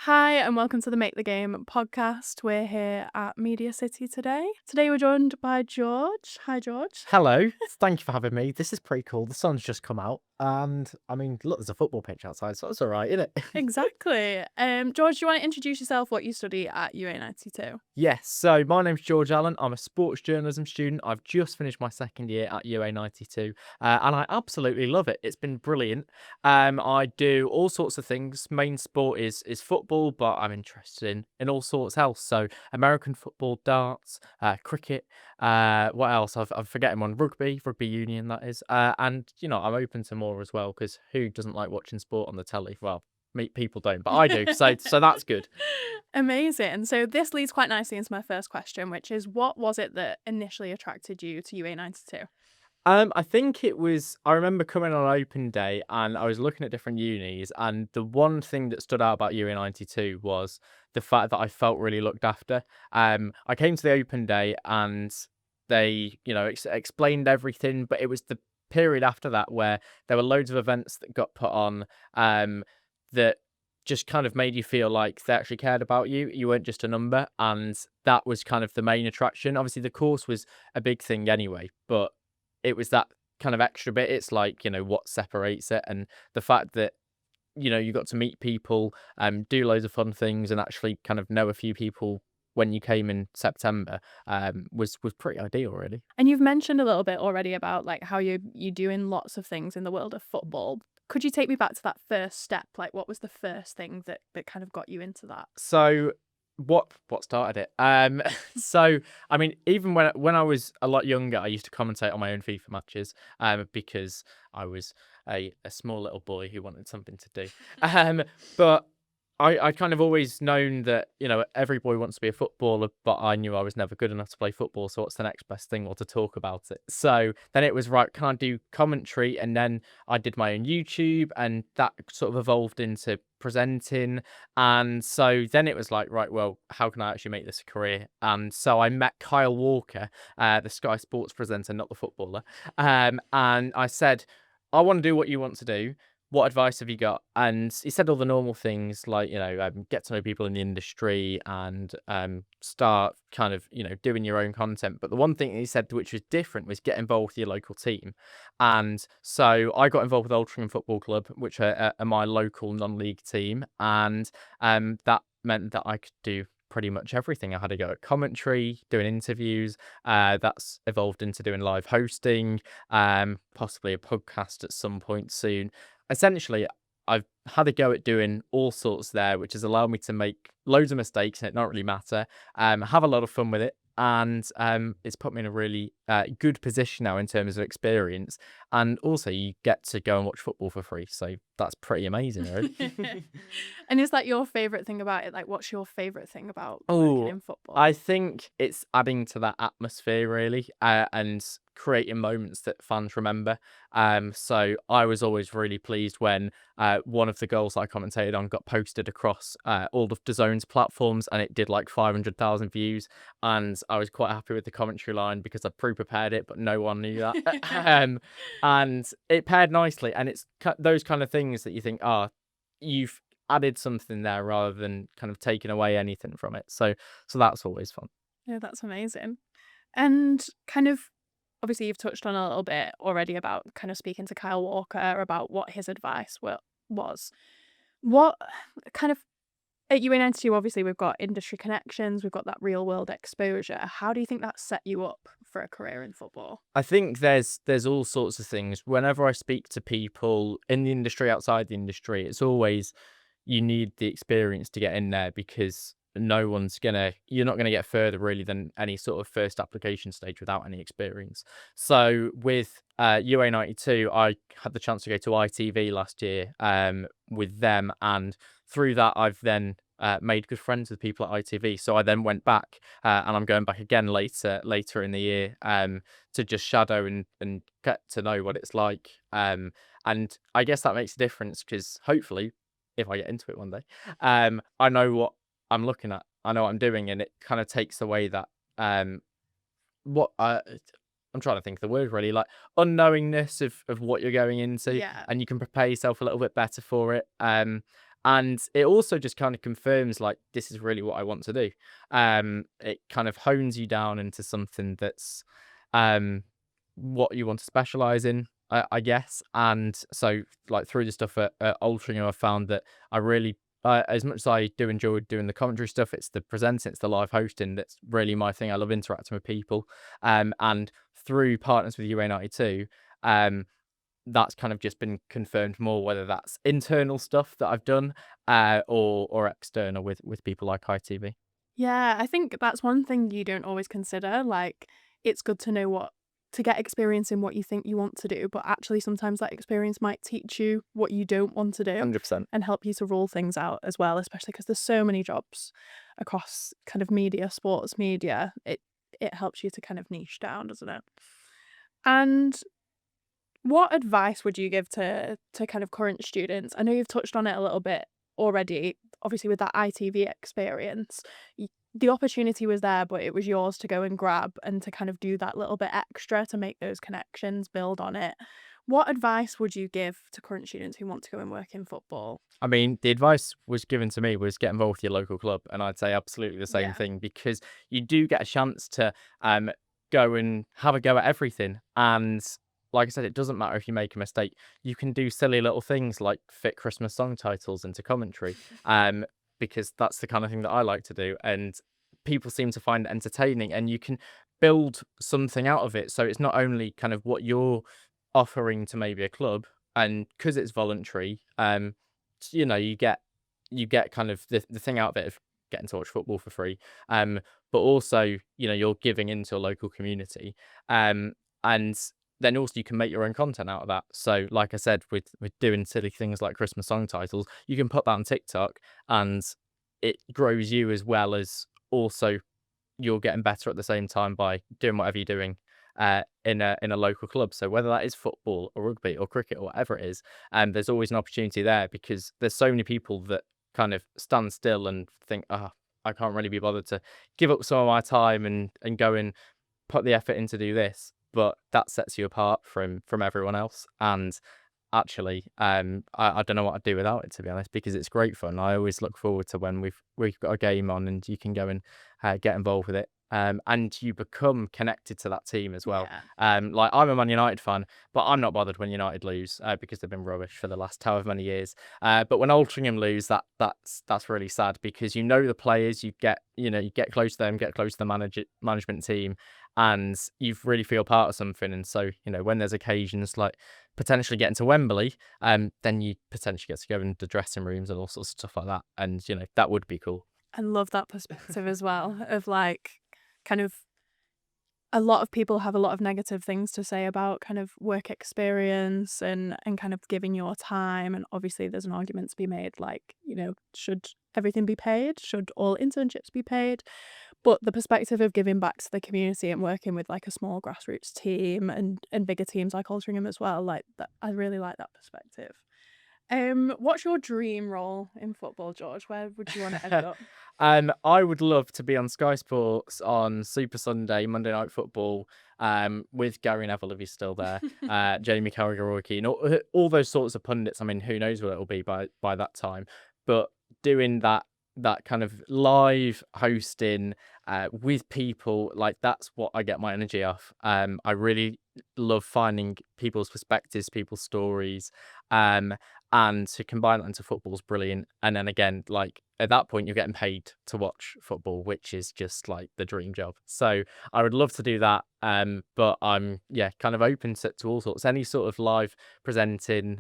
Hi, and welcome to the Make the Game podcast. We're here at Media City today. Today we're joined by George. Hi, George. Hello. Thank you for having me. This is pretty cool. The sun's just come out, and I mean, look, there's a football pitch outside, so it's all right, isn't it? Exactly. George, do you want to introduce yourself, what you study at UA92? Yes. So my name's George Allen. I'm a sports journalism student. I've just finished my second year at UA92, and I absolutely love it. It's been brilliant. I do all sorts of things. Main sport is football, but I'm interested in all sorts else. So American football, darts, cricket. What else? I'm forgetting one. Rugby union, that is. And I'm open to more as well because who doesn't like watching sport on the telly? Well, people don't, but I do. So that's good. Amazing. So this leads quite nicely into my first question, which is what was it that initially attracted you to UA92? I think it was. I remember coming on open day, and I was looking at different unis, and the one thing that stood out about UA92 was the fact that I felt really looked after. I came to the open day, and they, explained everything, but it was the period after that where there were loads of events that got put on, that just kind of made you feel like they actually cared about you. You weren't just a number, and that was kind of the main attraction. Obviously, the course was a big thing anyway, but it was that kind of extra bit. It's like, what separates it, and the fact that, you got to meet people, do loads of fun things, and actually kind of know a few people when you came in September, was pretty ideal, really. And you've mentioned a little bit already about like how you're doing lots of things in the world of football. Could you take me back to that first step? Like what was the first thing that kind of got you into that? So what started it? So I mean, even when I was a lot younger, I used to commentate on my own FIFA matches, because I was a small little boy who wanted something to do. But I kind of always known that, every boy wants to be a footballer, but I knew I was never good enough to play football. So what's the next best thing? Well, to talk about it. So then it was right, can I do commentary? And then I did my own YouTube, and that sort of evolved into presenting. And so then it was like, right, well, how can I actually make this a career? And so I met Kyle Walker, the Sky Sports presenter, not the footballer. And I said, I want to do what you want to do. What advice have you got? And he said all the normal things like, get to know people in the industry, and start kind of, doing your own content. But the one thing he said which was different was get involved with your local team. And so I got involved with Altrincham Football Club, which are my local non-league team. And that meant that I could do pretty much everything. I had to go at commentary, doing interviews. That's evolved into doing live hosting, possibly a podcast at some point soon. Essentially, I've had a go at doing all sorts there, which has allowed me to make loads of mistakes and it not really matter. Have a lot of fun with it. And it's put me in a really good position now in terms of experience. And also, you get to go and watch football for free. So that's pretty amazing, really. And is that your favorite thing about it? Like, what's your favorite thing about working Oh, in football? I think it's adding to that atmosphere really, and creating moments that fans remember. So I was always really pleased when one of the goals I commentated on got posted across all of DAZN's platforms, and it did like 500,000 views. And I was quite happy with the commentary line because I'd pre-prepared it, but no one knew that. And it paired nicely, and it's those kind of things that you think, you've added something there rather than kind of taking away anything from it. So that's always fun. Yeah, that's amazing. And kind of obviously you've touched on a little bit already about kind of speaking to Kyle Walker about what his advice was. What kind of at UA92, obviously we've got industry connections, we've got that real world exposure. How do you think that set you up for a career in football? I think there's all sorts of things. Whenever I speak to people in the industry, outside the industry, it's always you need the experience to get in there because you're not gonna get further really than any sort of first application stage without any experience. So with UA92, I had the chance to go to ITV last year, with them, and through that I've then made good friends with people at ITV. So I then went back, and I'm going back again later in the year, to just shadow and get to know what it's like. And I guess that makes a difference because hopefully, if I get into it one day, I know what I'm looking at. I know what I'm doing, and it kind of takes away that what I'm trying to think of the word really, like unknowingness of what you're going into, Yeah. and you can prepare yourself a little bit better for it. And it also just kind of confirms like this is really what I want to do. It kind of hones you down into something that's um what you want to specialize in, I guess. And so like through the stuff at Altrincham, I found that I really as much as I do enjoy doing the commentary stuff, it's the presenting, it's the live hosting that's really my thing. I love interacting with people. And through partners with UA92, um, that's kind of just been confirmed more, whether that's internal stuff that I've done, or external with people like ITV. Yeah, I think that's one thing you don't always consider. Like, it's good to know to get experience in what you think you want to do, but actually sometimes that experience might teach you what you don't want to do 100%. and help you to rule things out as well, especially because there's so many jobs across kind of media, sports media. It helps you to kind of niche down, doesn't it? And what advice would you give to kind of current students? I know you've touched on it a little bit already. Obviously, with that ITV experience, the opportunity was there, but it was yours to go and grab and to kind of do that little bit extra to make those connections, build on it. What advice would you give to current students who want to go and work in football? I mean, the advice was given to me was get involved with your local club, and I'd say absolutely the same Yeah. thing, because you do get a chance to go and have a go at everything. And like I said, it doesn't matter if you make a mistake. You can do silly little things like fit Christmas song titles into commentary, because that's the kind of thing that I like to do, and people seem to find it entertaining, and you can build something out of it. So it's not only kind of what you're offering to maybe a club, and because it's voluntary, you get kind of the thing out of it of getting to watch football for free, but also you're giving into a local community, and then also you can make your own content out of that. So like I said, with doing silly things like Christmas song titles, you can put that on TikTok, and it grows you as well as also you're getting better at the same time by doing whatever you're doing in a local club. So whether that is football or rugby or cricket or whatever it is, there's always an opportunity there, because there's so many people that kind of stand still and think, oh, I can't really be bothered to give up some of my time and go and put the effort in to do this. But that sets you apart from everyone else. And actually, I don't know what I'd do without it, to be honest, because it's great fun. I always look forward to when we've got a game on and you can go and get involved with it. And you become connected to that team as well. Yeah. Like I'm a Man United fan, but I'm not bothered when United lose, because they've been rubbish for the last however many years. But when Altrincham lose, that's really sad, because the players, you get close to them, get close to the management team, and you really feel part of something. And so when there's occasions like potentially getting to Wembley, then you potentially get to go into dressing rooms and all sorts of stuff like that, and that would be cool. I love that perspective as well of like kind of a lot of people have a lot of negative things to say about kind of work experience and kind of giving your time, and obviously there's an argument to be made like, should everything be paid? Should all internships be paid? But the perspective of giving back to the community and working with like a small grassroots team and bigger teams like Altrincham as well, like that, I really like that perspective. What's your dream role in football, George? Where would you want to end up? I would love to be on Sky Sports on Super Sunday, Monday Night Football, with Gary Neville if he's still there, Jamie Carragher, and all those sorts of pundits. I mean, who knows what it'll be by that time? But doing that kind of live hosting with people, like that's what I get my energy off. I really love finding people's perspectives, people's stories, and to combine that into football is brilliant. And then again, like at that point, you're getting paid to watch football, which is just like the dream job. So I would love to do that. But I'm kind of open to all sorts, any sort of live presenting,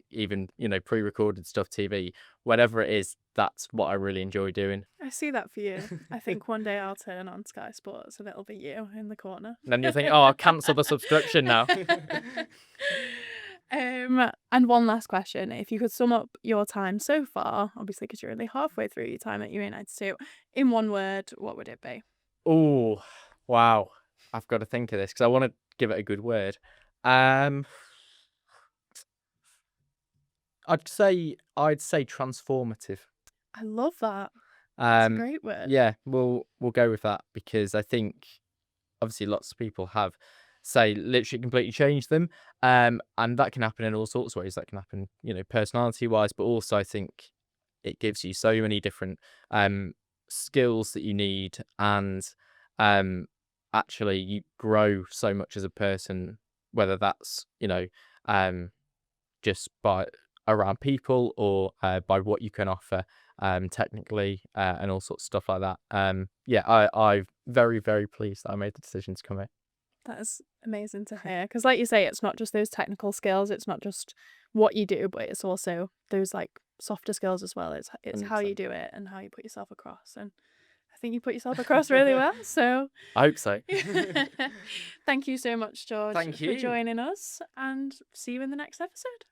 even pre-recorded stuff, TV, whatever it is. That's what I really enjoy doing. I see that for you. I think one day I'll turn on Sky Sports and it'll be you in the corner. And then you'll think, oh, I'll cancel the subscription now. And one last question. If you could sum up your time so far, obviously because you're only halfway through your time at UA92, in one word, what would it be? Oh, wow. I've got to think of this because I want to give it a good word. I'd say transformative. I love that. It's a great word. Yeah, we'll go with that, because I think obviously lots of people have literally completely changed them, and that can happen in all sorts of ways. That can happen personality wise, but also I think it gives you so many different skills that you need, and um actually you grow so much as a person, whether that's, um just by around people, or by what you can offer technically, and all sorts of stuff like that. Yeah, I'm very, very pleased that I made the decision to come here. That is amazing to hear. Because, like you say, it's not just those technical skills, it's not just what you do, but it's also those like softer skills as well. It's how you 100%. do it and how you put yourself across. And I think you put yourself across really well. So I hope so. thank you so much, George, Thank for you. joining us, and see you in the next episode.